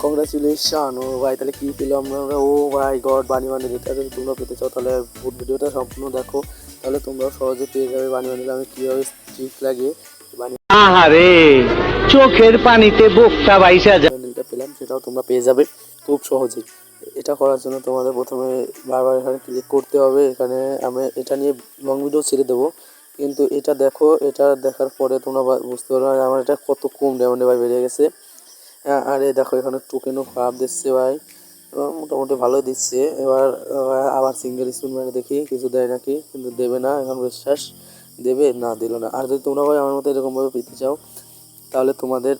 Congratulation ও ভাই, তাহলে কী পেলাম আমরা? ও ভাই গড, বানি বান্ডিল। এটা যদি তোমরা পেতে চাও তাহলে ভিডিওটা সম্পূর্ণ দেখো, তাহলে তোমরাও সহজে পেয়ে যাবে বানি বান্ডিল। আমি কীভাবে ট্রিক লাগিয়ে বানি আহারে চোখের পানিতে বোকটা বাইসা যায়। বান্ডিলটা পেলাম সেটাও তোমরা পেয়ে যাবে খুব সহজেই। এটা করার জন্য তোমাদের প্রথমে বারবার এখানে ক্লিক করতে হবে। এখানে আমি এটা নিয়ে লং ভিডিও ছেড়ে দেবো, কিন্তু এটা দেখো, এটা দেখার পরে তোমরা বুঝতে পারবে আমার এটা কত কম ডায়মন্ডে ভাই বেরিয়ে গেছে। আর এই দেখো এখানে টোকেনও খারাপ দিচ্ছে ভাই, মোটামুটি ভালো দিচ্ছে। এবার আবার সিঙ্গেল স্পিন মেরে দেখি কিছু দেয় নাকি, কিন্তু দেবে না। এখন বিশ্বাস দেবে না, দিল না। আর যদি তোমরা ভাই আমার মতো এরকমভাবে পেতে চাও তাহলে তোমাদের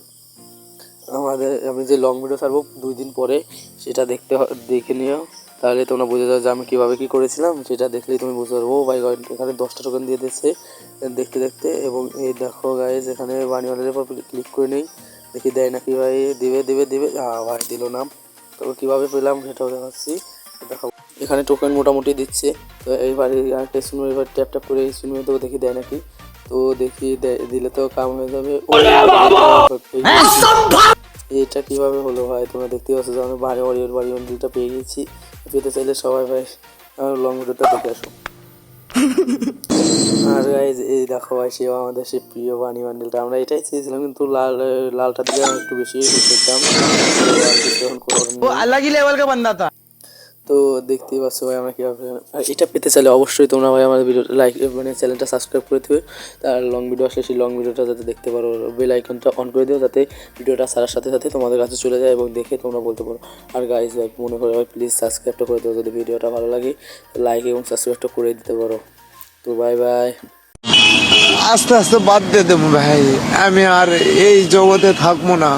আমি যে লং ভিডিও ছাড়বো 2 দিন পরে, সেটা দেখে নিও, তাহলে তোমরা বুঝে যাবে যে আমি কীভাবে কী করেছিলাম। সেটা দেখলেই তুমি বুঝতে পারবো। ও ভাই এখানে 10টা টোকেন দিয়ে দিচ্ছে দেখতে দেখতে। এবং এই দেখো গাইজ, এখানে বানি বান্ডিলের উপর ক্লিক করে নেই, দেখি দেয় নাকি ভাই। দেবে দেবে দেবে, ভাই দিল না। তবে কীভাবে পেলাম সেটাও দেখাচ্ছি, দেখাবো। এখানে টোকেন মোটামুটি দিচ্ছে। তো এইবারে আরেকটা স্পিন, এবার ট্যাপ ট্যাপ করে স্পিন মেরে দেবো, দেখি দেয় নাকি। তো দেখি দিলে তো কাম হয়ে যাবে। এটা কিভাবে হলো ভাই, তোমরা দেখতে পাচ্ছ যে আমি বাড়ি বান্ডিলটা পেয়ে গেছি। পেতে চাইলে সবাই ভাই আমার লং ভিডিওটা দেখে আসো। আর গাইজ এই দেখো ভাই, সেও আমাদের সে প্রিয় বানি বান্ডিলটা। আমরা এটাই চেয়েছিলাম, কিন্তু লালটা দিকে আমি একটু বেশি পেতাম। अलग ही लेवल का बंदा था। তো দেখতেই পাচ্ছ ভাই আমরা কীভাবে। আর এটা পেতে চাইলে অবশ্যই তোমরা ভাই আমাদের ভিডিও লাইক, মানে চ্যানেলটা সাবস্ক্রাইব করে দেবে। তার লং ভিডিও আসলে সেই লং ভিডিওটা যাতে দেখতে পারো, বেল আইকনটা অন করে দিও, যাতে ভিডিওটা ছাড়ার সাথে সাথে তোমাদের কাছে চলে যায় এবং দেখে তোমরা বলতে পারো। আর গাইজ ভাই মনে করে ভাই প্লিজ সাবস্ক্রাইবটা করে দেবো, যদি ভিডিওটা ভালো লাগে লাইক এবং সাবস্ক্রাইবটা করে দিতে পারো। তো বাই বাই। আস্তে আস্তে বাদ দিয়ে দেবো ভাই, আমি আর এই জগতে থাকবো না।